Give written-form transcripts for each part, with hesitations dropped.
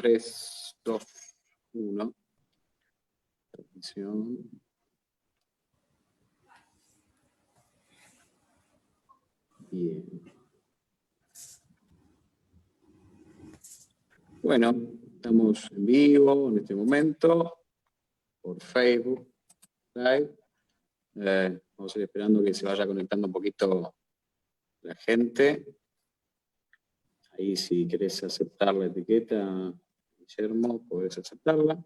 3, 2, 1. Transmisión. Bien. Bueno, estamos en vivo en este momento por Facebook Live. Vamos a ir esperando que se vaya conectando un poquito la gente. Ahí si querés aceptar la etiqueta, Guillermo, podés aceptarla.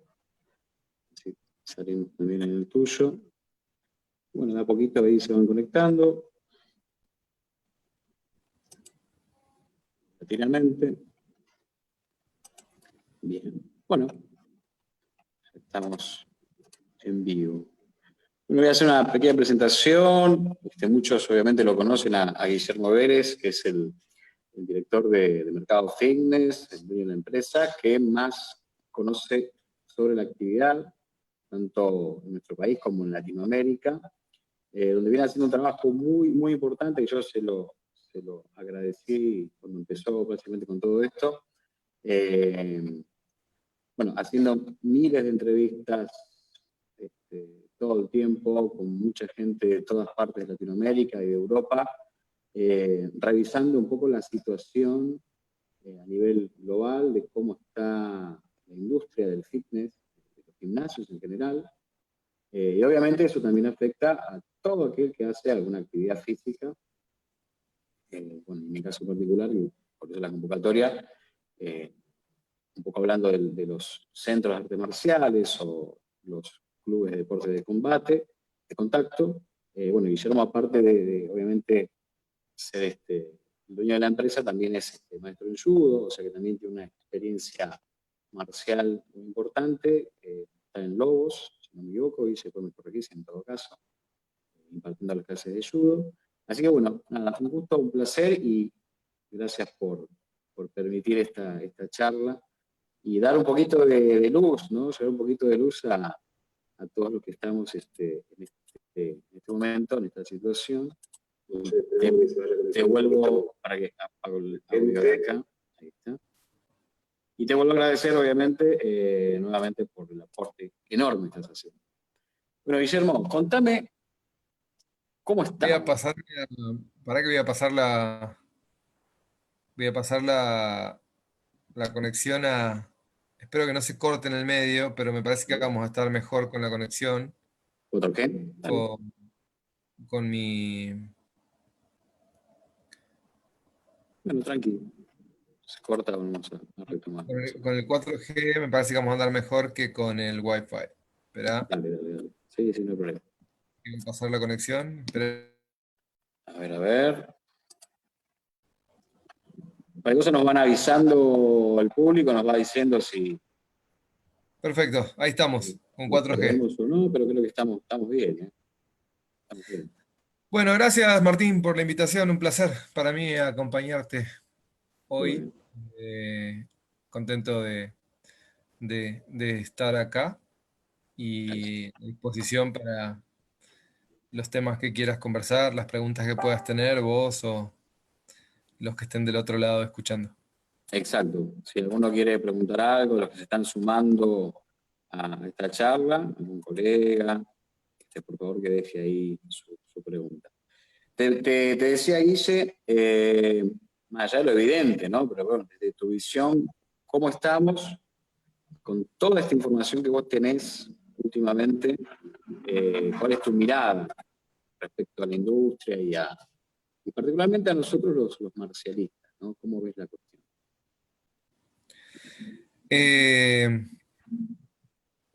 Así salimos también en el tuyo. Bueno, de a poquito ahí se van conectando. Latinamente. Bien. Bueno, estamos en vivo. Bueno, voy a hacer una pequeña presentación. Muchos obviamente lo conocen a Guillermo Vélez, que es el director de Mercado Fitness, el dueño de la empresa, que más conoce sobre la actividad, tanto en nuestro país como en Latinoamérica, donde viene haciendo un trabajo muy, muy importante, que yo se lo agradecí cuando empezó básicamente con todo esto. Bueno, haciendo miles de entrevistas todo el tiempo, con mucha gente de todas partes de Latinoamérica y de Europa, revisando un poco la situación a nivel global de cómo está la industria del fitness, de los gimnasios en general, y obviamente eso también afecta a todo aquel que hace alguna actividad física. Bueno, en mi caso particular, y por eso la convocatoria, un poco hablando de los centros de artes marciales o los clubes de deporte de combate, de contacto. Bueno, Guillermo, aparte de obviamente ser el dueño de la empresa, también es maestro en judo, o sea que también tiene una experiencia marcial muy importante. Está en Lobos, si no me equivoco, y se puede corregir en todo caso, impartiendo las clases de judo. Así que bueno, nada, un gusto, un placer, y gracias por permitir esta charla y dar un poquito de luz, ¿no? Llevar un poquito de luz a todos los que estamos en este momento, en esta situación. Te vuelvo, para que apago el audio de acá. Ahí está. Y te vuelvo a agradecer, obviamente, nuevamente por el aporte enorme que estás haciendo. Bueno, Guillermo, contame cómo estás. Voy a pasar, para que voy a pasar la conexión a... Espero que no se corte en el medio, pero me parece que vamos a estar mejor con la conexión. ¿Otro qué? Con mi... Bueno, tranquilo. Se corta, vamos a retomar. Con el 4G me parece que vamos a andar mejor que con el Wi-Fi. Espera. Dale. Sí, no hay problema. Voy a pasar la conexión. Espera. A ver. Cualquier cosa nos van avisando al público, nos va diciendo si... Perfecto, ahí estamos, con 4G. O no, pero creo que estamos bien, ¿eh? Estamos bien. Bueno, gracias Martín por la invitación, un placer para mí acompañarte hoy. Bueno. Contento de estar acá y a disposición para los temas que quieras conversar, las preguntas que puedas tener vos o los que estén del otro lado escuchando. Exacto. Si alguno quiere preguntar algo, los que se están sumando a esta charla, algún colega, por favor que deje ahí su pregunta. Te decía, Guille, más allá de lo evidente, ¿no? Pero bueno, desde tu visión, ¿cómo estamos con toda esta información que vos tenés últimamente? ¿Cuál es tu mirada respecto a la industria y particularmente a nosotros los marcialistas, ¿no? ¿Cómo ves la cuestión?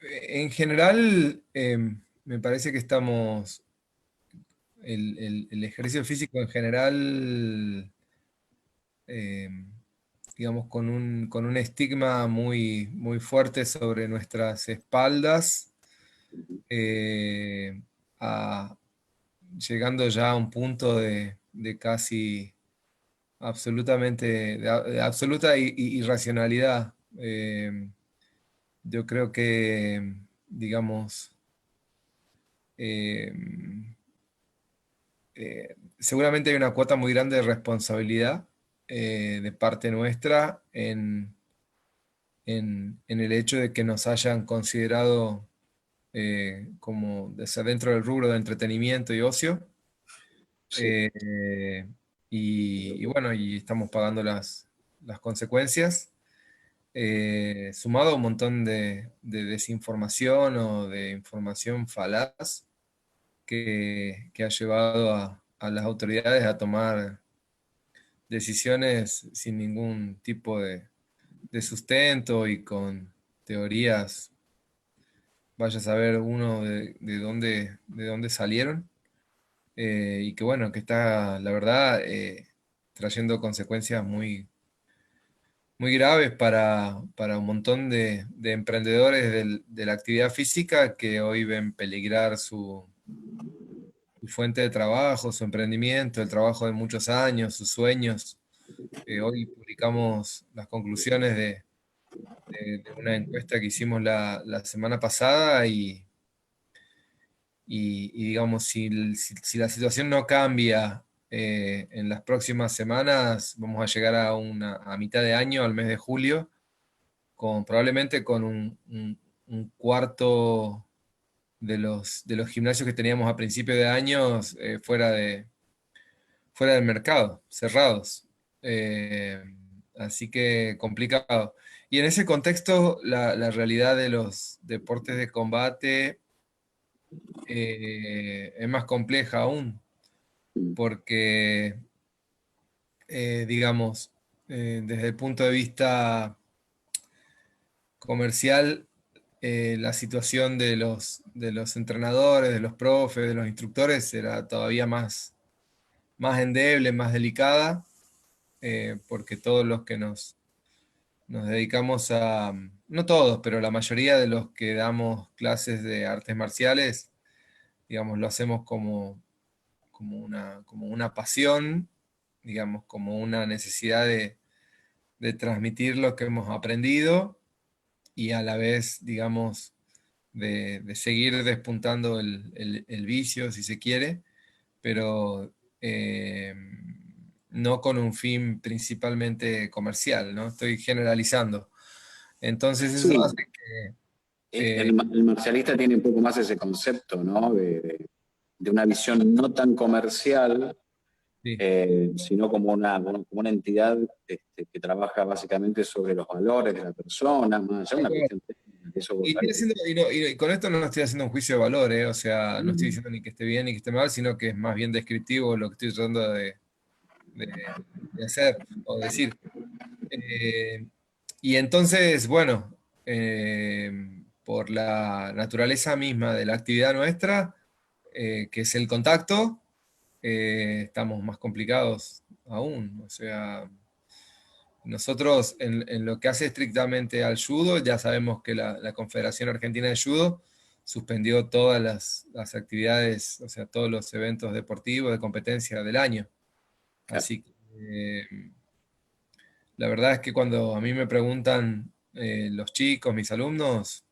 En general, me parece que estamos, el ejercicio físico en general, digamos, con un estigma muy, muy fuerte sobre nuestras espaldas, llegando ya a un punto de casi absolutamente, de absoluta irracionalidad. Yo creo que, digamos, seguramente hay una cuota muy grande de responsabilidad de parte nuestra en en el hecho de que nos hayan considerado como de ser dentro del rubro de entretenimiento y ocio. Sí, eh, y bueno, y estamos pagando las consecuencias, sumado a un montón de desinformación o de información falaz que ha llevado a las autoridades a tomar decisiones sin ningún tipo de sustento y con teorías, vaya a saber uno de dónde salieron, y que bueno, que está, la verdad, trayendo consecuencias muy graves para un montón de emprendedores de la actividad física que hoy ven peligrar su fuente de trabajo, su emprendimiento, el trabajo de muchos años, sus sueños. Hoy publicamos las conclusiones de una encuesta que hicimos la semana pasada y digamos, si la situación no cambia en las próximas semanas, vamos a llegar a mitad de año, al mes de julio, probablemente con un cuarto de los gimnasios que teníamos a principio de años fuera del mercado, cerrados. Eh, Así que complicado. Y en ese contexto, la realidad de los deportes de combate es más compleja aún, porque, digamos, desde el punto de vista comercial, la situación de los entrenadores, de los profes, de los instructores era todavía más endeble, más delicada, porque todos los que nos dedicamos no todos, pero la mayoría de los que damos clases de artes marciales, digamos, lo hacemos como una pasión, digamos, como una necesidad de transmitir lo que hemos aprendido y a la vez, digamos, de seguir despuntando el vicio, si se quiere, pero no con un fin principalmente comercial, ¿no? Estoy generalizando. Entonces eso sí. hace que... eh, El marcialista tiene un poco más ese concepto, ¿no? De una visión no tan comercial, sí. sino como una entidad que trabaja básicamente sobre los valores de la persona, más allá de una cuestión técnica, que eso vos Y, estoy sabés. haciendo- y no- y con esto no estoy haciendo un juicio de valor, ¿eh? O sea, no estoy Mm, diciendo ni que esté bien ni que esté mal, sino que es más bien descriptivo lo que estoy tratando de hacer o decir. Eh, y entonces, bueno, por la naturaleza misma de la actividad nuestra, que es el contacto, estamos más complicados aún. O sea, nosotros en lo que hace estrictamente al judo, ya sabemos que la Confederación Argentina de Judo suspendió todas las actividades, o sea, todos los eventos deportivos de competencia del año. claro. Así que la verdad es que cuando a mí me preguntan los chicos, mis alumnos,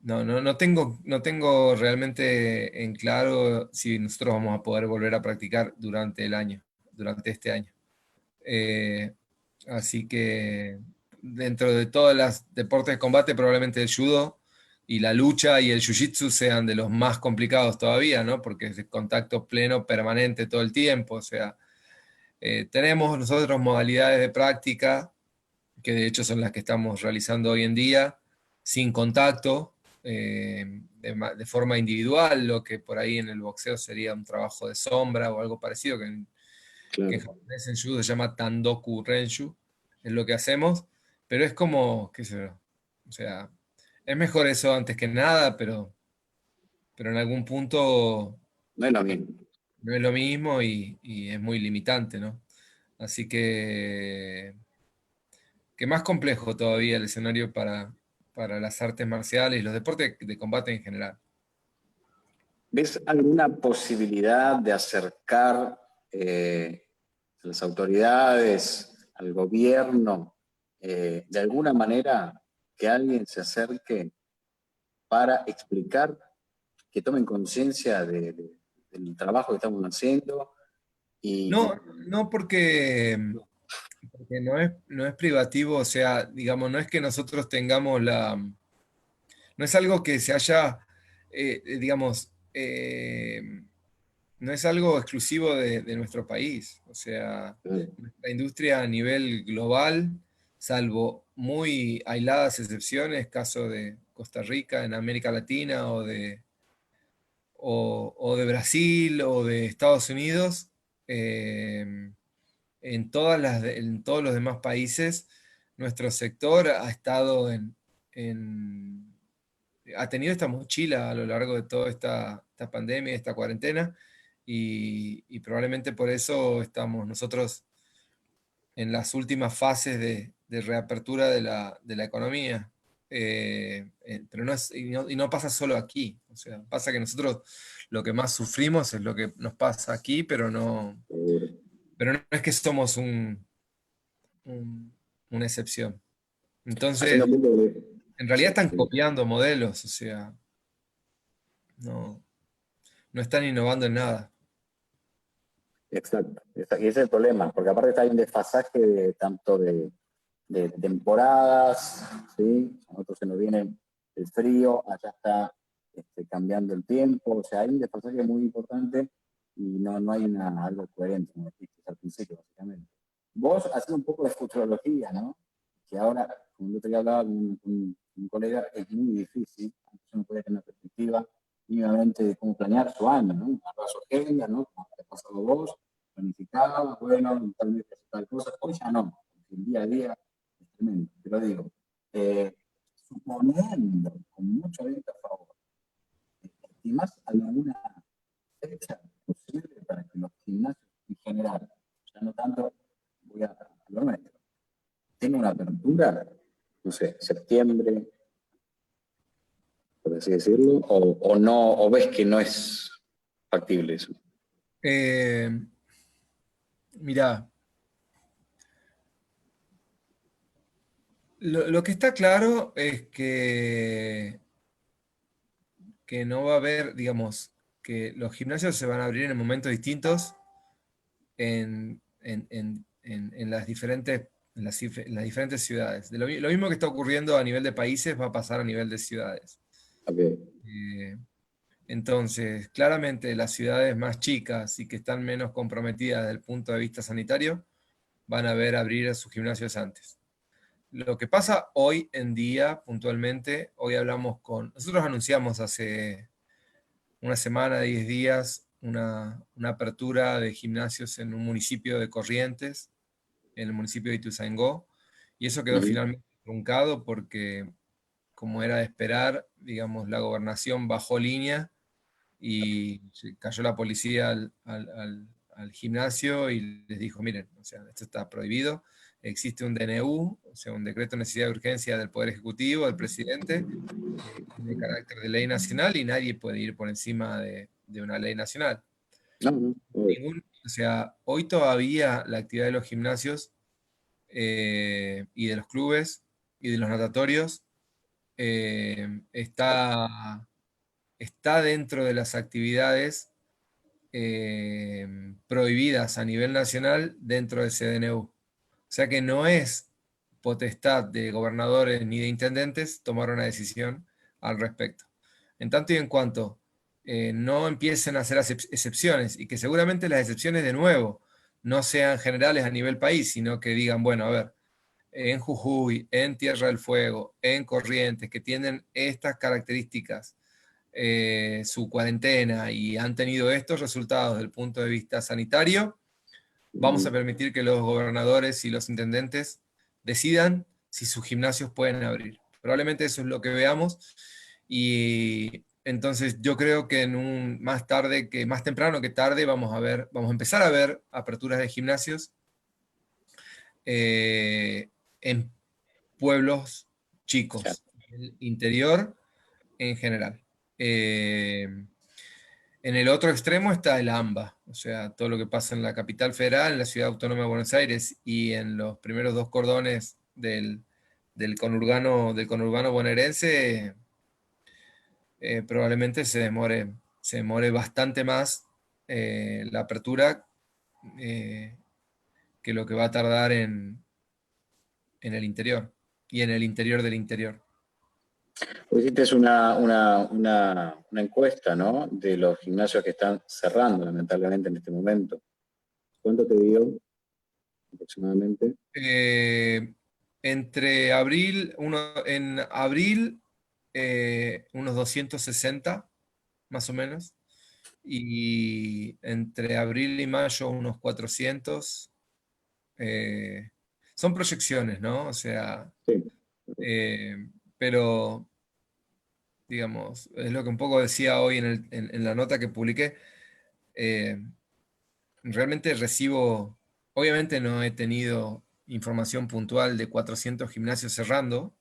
no tengo realmente en claro si nosotros vamos a poder volver a practicar durante este año. Eh, Así que dentro de todos los deportes de combate, probablemente el judo y la lucha y el jiu-jitsu sean de los más complicados todavía, ¿no? Porque es de contacto pleno, permanente todo el tiempo. O sea, tenemos nosotros modalidades de práctica, que de hecho son las que estamos realizando hoy en día, sin contacto, de forma individual, lo que por ahí en el boxeo sería un trabajo de sombra o algo parecido, que en Claro. japonés en judo se llama Tandoku Renshu, es lo que hacemos, pero es como, qué sé yo, o sea, es mejor eso antes que nada, pero en algún punto No es lo mismo. no es lo mismo y es muy limitante, ¿no? Así que más complejo todavía el escenario para las artes marciales y los deportes de combate en general. ¿Ves alguna posibilidad de acercar a las autoridades, al gobierno, de alguna manera que alguien se acerque para explicar, que tomen conciencia del trabajo que estamos haciendo? Y No, no porque Que no es privativo, o sea, digamos, no es que nosotros tengamos no es algo que se haya, digamos, no es algo exclusivo de nuestro país. O sea, Claro. nuestra industria a nivel global, salvo muy aisladas excepciones, caso de Costa Rica en América Latina o de Brasil o de Estados Unidos, en todos los demás países, nuestro sector ha estado en- ha tenido esta mochila a lo largo de toda esta pandemia, esta cuarentena, y probablemente por eso estamos nosotros en las últimas fases de reapertura de la economía. Pero y no pasa solo aquí, o sea, pasa que nosotros lo que más sufrimos es lo que nos pasa aquí, Seguro. pero no es que somos una excepción. Haciendo Entonces, un poco de... en realidad Sí, están sí. copiando modelos, o sea, no, no están innovando en nada. Exacto. Y ese es el problema, porque aparte está hay un desfasaje de, tanto de temporadas, ¿sí? A nosotros se nos viene el frío, allá está cambiando el tiempo, o sea, hay un desfasaje muy importante y no hay algo coherente, como dijiste al principio, básicamente. Vos haces un poco de futurología, ¿no? Que ahora, como yo te hablaba con un colega, es muy difícil, uno puede tener una perspectiva mínimamente de cómo planear su año, ¿no? Agarrar su agenda, ¿no? Como te ha pasado vos, planificaba, bueno, tal vez tal cosa, hoy ya no, porque el día a día es tremendo. Pero digo, eh, suponiendo, con mucho viento a favor, ¿estimás alguna fecha posible para que los gimnasios en general, ya no tanto, voy a lo nuestro, tenga una apertura, no sé, septiembre, por así decirlo, o no, o ves que no es factible eso? Eh, Mirá, lo que está claro es que no va a haber, digamos, que los gimnasios se van a abrir en momentos distintos en en las diferentes ciudades. Lo mismo que está ocurriendo a nivel de países va a pasar a nivel de ciudades. Okay. Eh, entonces, claramente las ciudades más chicas y que están menos comprometidas desde el punto de vista sanitario van a ver abrir sus gimnasios antes. Lo que pasa hoy en día, puntualmente, hoy hablamos nosotros anunciamos hace una semana, 10 días, una apertura de gimnasios en un municipio de Corrientes, en el municipio de Ituzaingó, y eso quedó Uh-huh. finalmente truncado porque, como era de esperar, digamos, la gobernación bajó línea y cayó la policía al gimnasio y les dijo, miren, o sea, esto está prohibido, existe un DNU, o sea, un decreto de necesidad de urgencia del Poder Ejecutivo, del presidente, de carácter de ley nacional y nadie puede ir por encima de una ley nacional. No, no, O sea, hoy todavía la actividad de los gimnasios y de los clubes y de los natatorios está dentro de las actividades prohibidas a nivel nacional dentro del CDNU. O sea que no es potestad de gobernadores ni de intendentes tomar una decisión al respecto. En tanto y en cuanto no empiecen a hacer excepciones y que seguramente las excepciones de nuevo no sean generales a nivel país, sino que digan, bueno, a ver, en Jujuy, en Tierra del Fuego, en Corrientes, que tienen estas características, su cuarentena y han tenido estos resultados desde el punto de vista sanitario, vamos a uh-huh. permitir que los gobernadores y los intendentes decidan si sus gimnasios pueden abrir. Probablemente eso es lo que veamos y entonces yo creo que más tarde, que más temprano que tarde, vamos a empezar a ver aperturas de gimnasios eh, en pueblos Ya. chicos, en el interior en general. Eh, en el otro extremo está el AMBA, o sea, todo lo que pasa en la capital federal, en la ciudad autónoma de Buenos Aires y en los primeros dos cordones del conurbano bonaerense, probablemente se demore bastante más la apertura que lo que va a tardar en el interior y en el interior del interior. Vos hiciste una encuesta, ¿no? De los gimnasios que están cerrando, lamentablemente, en este momento. ¿Cuánto te dio aproximadamente? Entre abril, en abril, unos 260, más o menos, y entre abril y mayo, unos 400. Son proyecciones, ¿no? O sea, Sí. pero, digamos, es lo que un poco decía hoy en la nota que publiqué. eh, Realmente recibo, obviamente no he tenido información puntual de 400 gimnasios cerrando,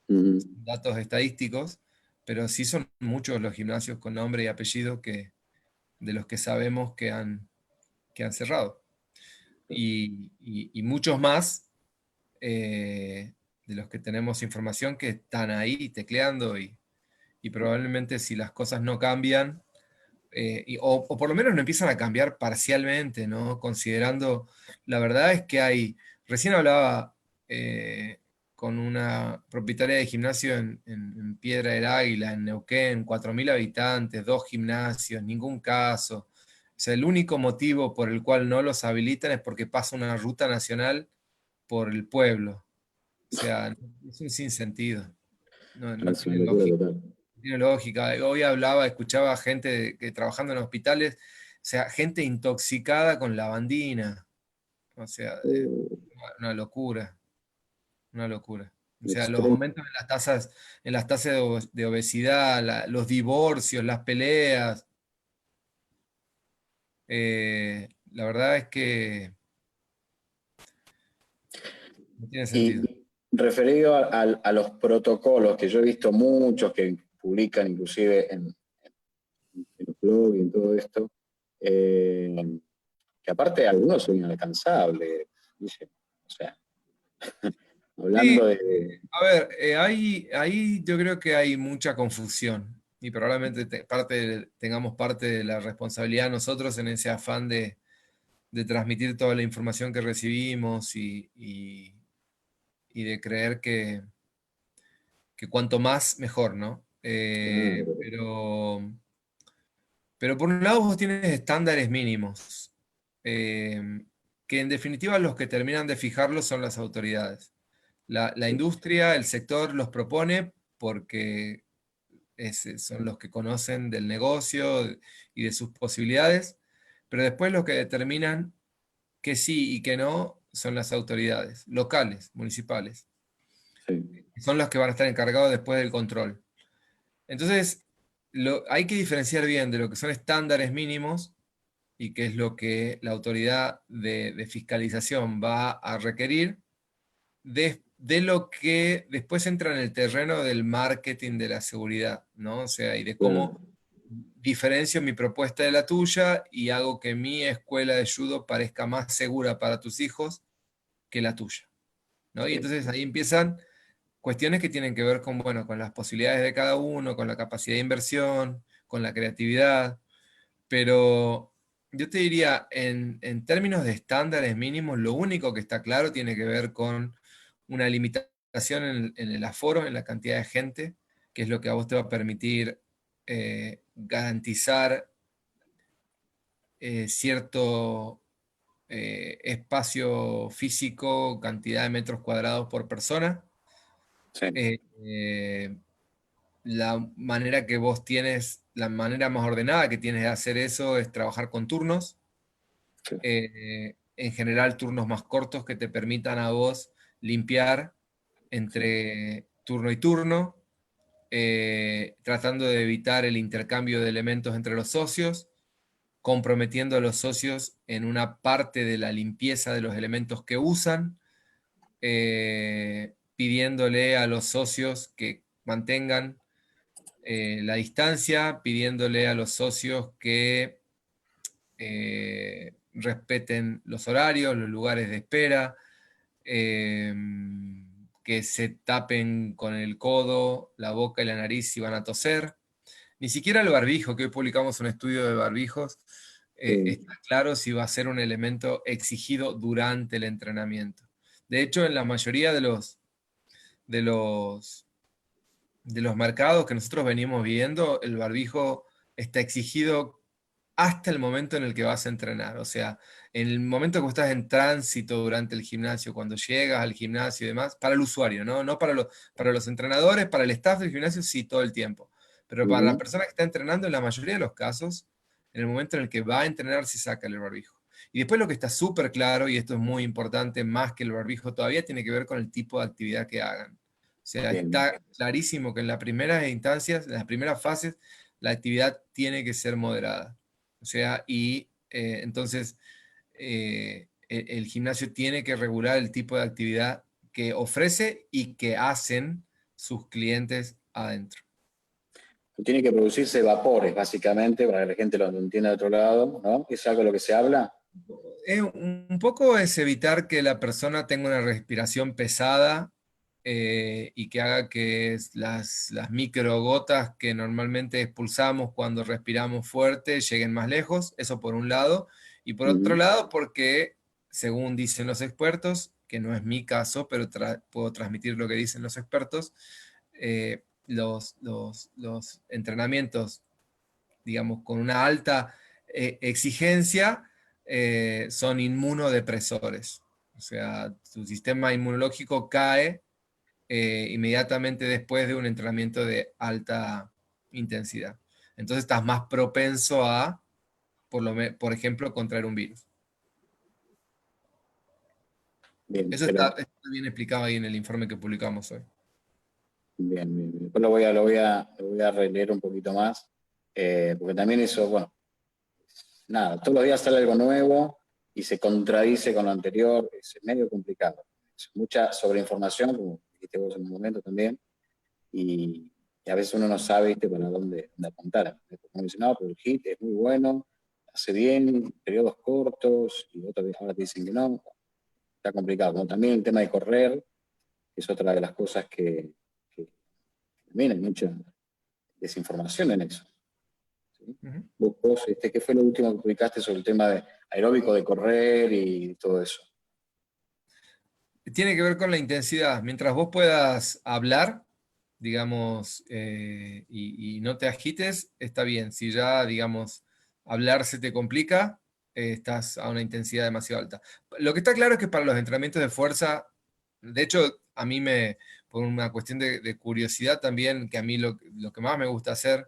Ujú. datos estadísticos, pero sí son muchos los gimnasios con nombre y apellido de los que sabemos que han cerrado. Y muchos más de los que tenemos información que están ahí tecleando y probablemente si las cosas no cambian, o por lo menos no empiezan a cambiar parcialmente, ¿no? Considerando, la verdad es que recién hablaba con una propietaria de gimnasio en Piedra del Águila, en Neuquén, 4.000 habitantes, 2 gimnasios, ningún caso. O sea, el único motivo por el cual no los habilitan es porque pasa una ruta nacional por el pueblo. O sea, es un sinsentido. No, no Es una tiene locura lógica. total. Tiene lógica. Hoy escuchaba gente que trabajando en hospitales, o sea, gente intoxicada con lavandina. O sea, una locura, una locura. O sea, los Extremo. aumentos en las tasas de obesidad, los divorcios, las peleas. La verdad es que no tiene sentido. Y referido a los protocolos, que yo he visto muchos que publican inclusive en los blogs y en todo esto, eh, que aparte algunos son inalcanzables, dice, o sea, hablando Sí, de... a ver, ahí yo creo que hay mucha confusión y probablemente tengamos parte de la responsabilidad nosotros en ese afán de transmitir toda la información que recibimos y de creer que cuanto más, mejor, ¿no? Claro, Pero por un lado vos tienes estándares mínimos, eh, que en definitiva los que terminan de fijarlos son las autoridades. La industria, el sector los propone porque son los que conocen del negocio y de sus posibilidades, pero después los que determinan que sí y que no son las autoridades locales, municipales, sí, que son los que van a estar encargados después del control. Entonces, hay que diferenciar bien de lo que son estándares mínimos y qué es lo que la autoridad de fiscalización va a requerir, de lo que después entra en el terreno del marketing de la seguridad, ¿no? O sea, y de cómo claro, diferencio mi propuesta de la tuya y hago que mi escuela de judo parezca más segura para tus hijos que la tuya, ¿no? Y sí. entonces ahí empiezan cuestiones que tienen que ver con, bueno, con las posibilidades de cada uno, con la capacidad de inversión, con la creatividad, pero yo te diría, en términos de estándares mínimos, lo único que está claro tiene que ver con una limitación en el aforo, en la cantidad de gente, que es lo que a vos te va a permitir garantizar cierto espacio físico, cantidad de metros cuadrados por persona. Sí, Eh, eh, la manera que vos tienes, la manera más ordenada que tienes de hacer eso es trabajar con turnos. sí, En general, turnos más cortos que te permitan a vos limpiar sí, entre turno y turno, tratando de evitar el intercambio de elementos entre los socios, comprometiendo a los socios en una parte de la limpieza de los elementos que usan, pidiéndole a los socios que mantengan la distancia, pidiéndole a los socios que respeten los horarios, los lugares de espera, eh, que se tapen con el codo, la boca y la nariz si van a toser. Ni siquiera el barbijo, que hoy publicamos un estudio de barbijos, sí, está claro si va a ser un elemento exigido durante el entrenamiento. De hecho, en la mayoría de los, de los mercados que nosotros venimos viendo, el barbijo está exigido hasta el momento en el que vas a entrenar. O sea, en el momento que estás en tránsito durante el gimnasio, cuando llegas al gimnasio y demás, para el usuario, ¿no? No para los entrenadores, para el staff del gimnasio, sí, todo el tiempo. Pero para la Ujú. persona que está entrenando, en la mayoría de los casos, en el momento en el que va a entrenar, se saca el barbijo. Y después lo que está súper claro, y esto es muy importante, más que el barbijo todavía, tiene que ver con el tipo de actividad que hagan. O sea, Bien, está clarísimo que en las primeras instancias, en las primeras fases, la actividad tiene que ser moderada. O sea, y entonces el gimnasio tiene que regular el tipo de actividad que ofrece y que hacen sus clientes adentro. tiene que producirse vapores, básicamente, para que la gente lo entienda de otro lado, ¿no? ¿Es algo de lo que se habla? Un poco es evitar que la persona tenga una respiración pesada y que haga que las microgotas que normalmente expulsamos cuando respiramos fuerte lleguen más lejos, eso por un lado. Y por otro Ujú. lado, porque según dicen los expertos, que no es mi caso, pero puedo transmitir lo que dicen los expertos, los entrenamientos, digamos, con una alta exigencia, son inmunodepresores. O sea, tu sistema inmunológico cae inmediatamente después de un entrenamiento de alta intensidad. Entonces estás más propenso a, por ejemplo, contraer un virus. Bien, Eso pero está bien explicado ahí en el informe que publicamos hoy. bien, bien. Después lo voy a releer un poquito más, porque también eso, bueno, nada, todos los días sale algo nuevo y se contradice con lo anterior, es medio complicado. Es mucha sobreinformación, como dijiste vos en un momento también, y a veces uno no sabe, ¿viste? Para dónde apuntar. Como dice, no, pero el hit es muy bueno, hace bien, periodos cortos, y otros ahora te dicen que no, está complicado. Como también el tema de correr, que es otra de las cosas que también hay mucha desinformación en eso. ¿Sí? Ujú. Vos, ¿qué fue lo último que publicaste sobre el tema de aeróbico de correr y todo eso? Tiene que ver con la intensidad. Mientras vos puedas hablar, digamos, y no te agites, está bien. Si ya, digamos, hablar se te complica, estás a una intensidad demasiado alta. Lo que está claro es que para los entrenamientos de fuerza, de hecho, por una cuestión de curiosidad también, que a mí lo que más me gusta hacer,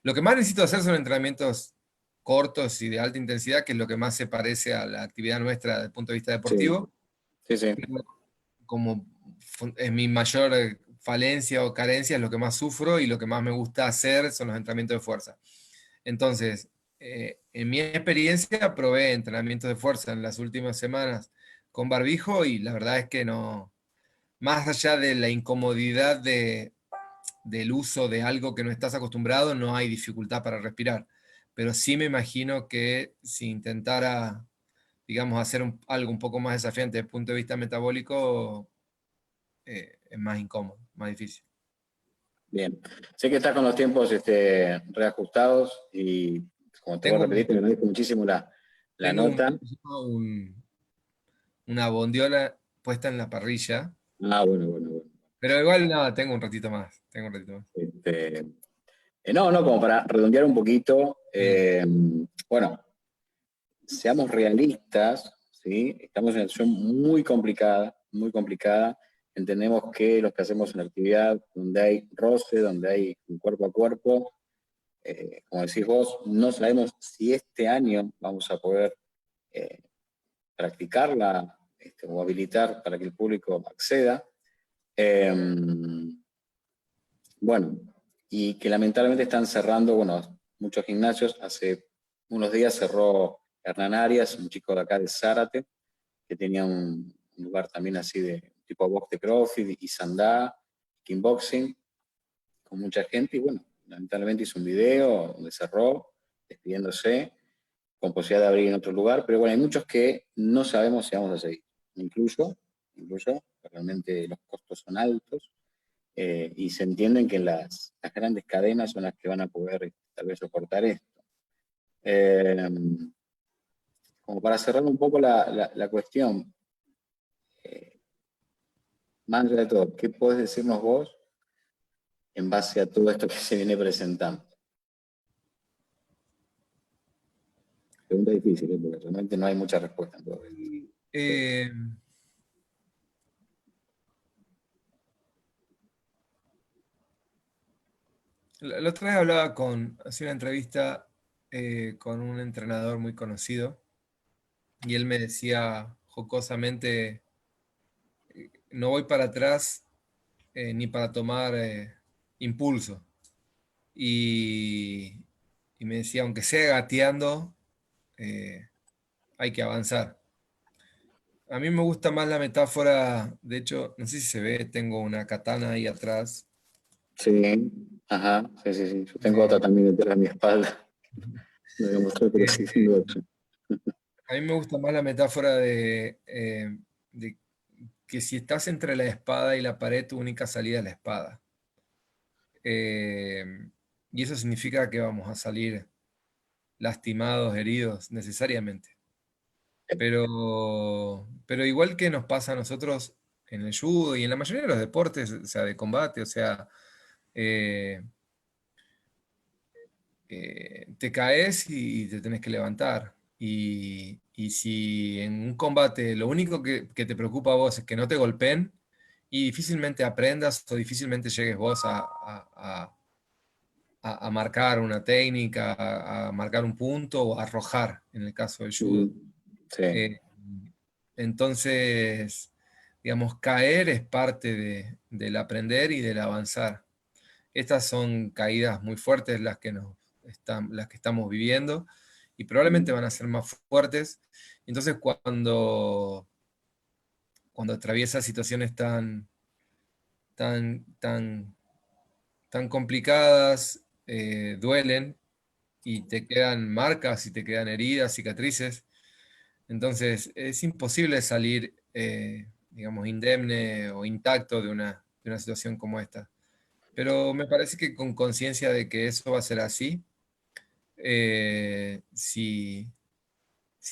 lo que más necesito hacer son entrenamientos cortos y de alta intensidad, que es lo que más se parece a la actividad nuestra desde el punto de vista Sí, deportivo. sí, sí. Como es mi mayor falencia o carencia, es lo que más sufro y lo que más me gusta hacer son los entrenamientos de fuerza. Entonces, en mi experiencia, probé entrenamientos de fuerza en las últimas semanas con barbijo y la verdad es que no, más allá de la incomodidad del uso de algo que no estás acostumbrado, no hay dificultad para respirar. Pero sí me imagino que si intentara, digamos, hacer algo un poco más desafiante desde el punto de vista metabólico, es más incómodo, más difícil. Bien. Sé que estás con los tiempos reajustados y, como te voy a Tengo, repetir, te un- agradezco muchísimo la tengo nota. una bondiola puesta en la parrilla, Ah, bueno, bueno, bueno. pero igual nada, tengo un ratito más, tengo un ratito más. Este, no, no, como para redondear un poquito, Sí. bueno, seamos realistas, ¿sí? Estamos en una situación muy complicada, muy complicada. Entendemos que los que hacemos una actividad donde hay roce, donde hay un cuerpo a cuerpo, como decís vos, no sabemos si este año vamos a poder eh, practicarla o habilitar para que el público acceda. Eh, bueno, y que lamentablemente están cerrando, bueno, muchos gimnasios. Hace unos días cerró Hernán Arias, un chico de acá de Zárate, que tenía un lugar también así de tipo box de CrossFit y sandá, kickboxing, con mucha gente. Y bueno, lamentablemente hizo un video donde cerró, despidiéndose, con posibilidad de abrir en otro lugar. Pero bueno, hay muchos que no sabemos si vamos a seguir. Incluso, realmente los costos son altos. Y se entienden que las grandes cadenas son las que van a poder tal vez soportar esto. Eh, Como para cerrar un poco la cuestión, más allá de todo, ¿qué podés decirnos vos en base a todo esto que se viene presentando? Pregunta difícil, ¿eh? Porque realmente no hay mucha respuesta en todo esto. Eh, la otra vez hacía una entrevista con un entrenador muy conocido y él me decía jocosamente, no voy para atrás ni para tomar impulso. Y, y me decía, aunque sea gateando, eh, hay que avanzar. A mí me gusta más la metáfora, de hecho, no sé si se ve, tengo una katana ahí atrás. Sí, ajá, sí, sí, sí. Yo tengo otra Eh, también detrás de mi espalda. No voy a mostrar, pero sí eh, tengo otra. a mí me gusta más la metáfora de que si estás entre la espada y la pared, tu única salida es la espada. Eh, y eso significa que vamos a salir lastimados, heridos, necesariamente. Pero igual que nos pasa a nosotros en el judo y en la mayoría de los deportes, o sea, de combate, o sea, eh, te caes y te tenés que levantar. Y si en un combate lo único que te preocupa a vos es que no te golpeen, y difícilmente aprendas o difícilmente llegues vos a marcar una técnica, a marcar un punto o a arrojar, en el caso del judo. Ujú. Sí. Eh, entonces, digamos, caer es parte del aprender y del avanzar. Estas son caídas muy fuertes las que estamos viviendo y probablemente van a ser más fuertes. Entonces, cuando atraviesas situaciones tan, tan, tan complicadas, duelen y te quedan marcas y te quedan heridas, cicatrices. Entonces, es imposible salir, digamos, indemne o intacto de una situación como esta. Pero me parece que con conciencia de que eso va a ser así, si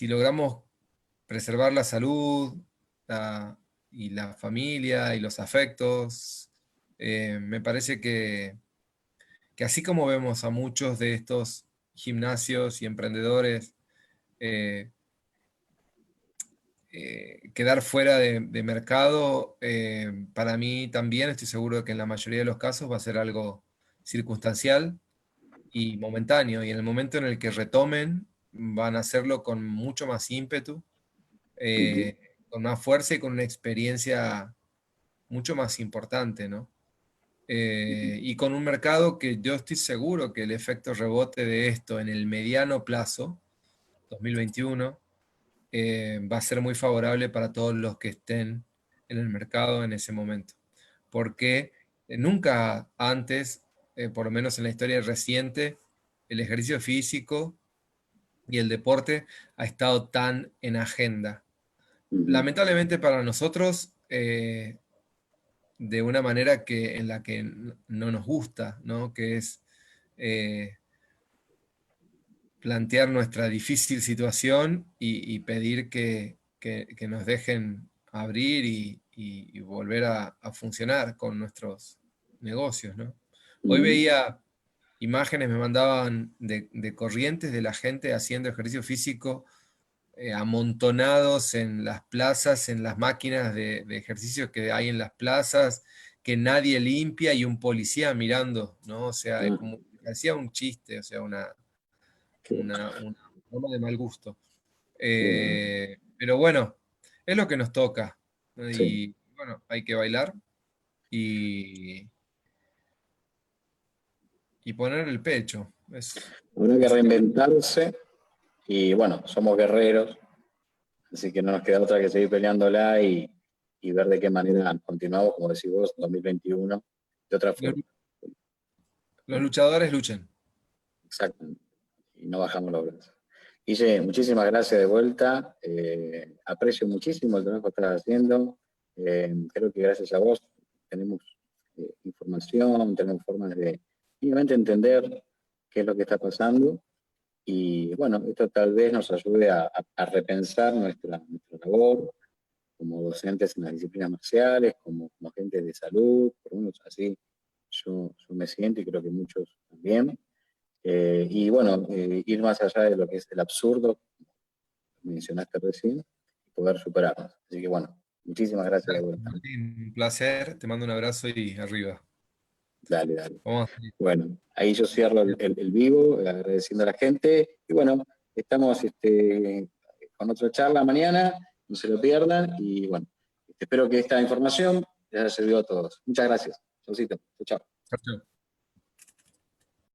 logramos preservar la salud la- y la familia y los afectos, me parece que así como vemos a muchos de estos gimnasios y emprendedores, eh, quedar fuera de mercado, para mí también estoy seguro de que en la mayoría de los casos va a ser algo circunstancial y momentáneo, y en el momento en el que retomen, van a hacerlo con mucho más ímpetu, Ujú. con más fuerza y con una experiencia mucho más importante, ¿no? Y con un mercado que yo estoy seguro que el efecto rebote de esto en el mediano plazo, 2021, va a ser muy favorable para todos los que estén en el mercado en ese momento. Porque nunca antes, por lo menos en la historia reciente, el ejercicio físico y el deporte ha estado tan en agenda. Ujú. Lamentablemente para nosotros, de una manera en la que no nos gusta, ¿no? Que es eh, plantear nuestra difícil situación y pedir que nos dejen abrir y volver a funcionar con nuestros negocios, ¿no? Hoy Ujú. veía imágenes, me mandaban de corrientes de la gente haciendo ejercicio físico, amontonados en las plazas, en las máquinas de ejercicio que hay en las plazas, que nadie limpia y un policía mirando, ¿no? O sea, es Ah, como, hacía un chiste, o sea, qué bueno, una broma de mal gusto. qué bueno. Pero bueno, es lo que nos toca, ¿no? Sí. Y bueno, hay que bailar y, y poner el pecho. Habrá que Básicamente. reinventarse y bueno, somos guerreros, así que no nos queda otra que seguir peleándola y ver de qué manera continuamos, como decís vos, 2021, de otra Los, forma. los luchadores luchen. Exactamente. Y no bajamos los brazos. Guille, muchísimas gracias de vuelta. Aprecio muchísimo el trabajo que estás haciendo. Creo que gracias a vos tenemos información, tenemos formas de mínimamente entender qué es lo que está pasando. Y bueno, esto tal vez nos ayude a repensar nuestra labor, como docentes en las disciplinas marciales, como agentes de salud, por lo menos así yo me siento y creo que muchos también. Y bueno, ir más allá de lo que es el absurdo, como mencionaste recién, y poder superarnos. Así que bueno, muchísimas gracias de vuelta. Martín, un placer, te mando un abrazo y arriba. Dale, dale. Vamos a salir. Bueno, ahí yo cierro el vivo, agradeciendo a la gente. Y bueno, estamos con otra charla mañana, no se lo pierdan. Y bueno, espero que esta información les haya servido a todos. Muchas gracias. Chaucito. Chao. Chao, chao.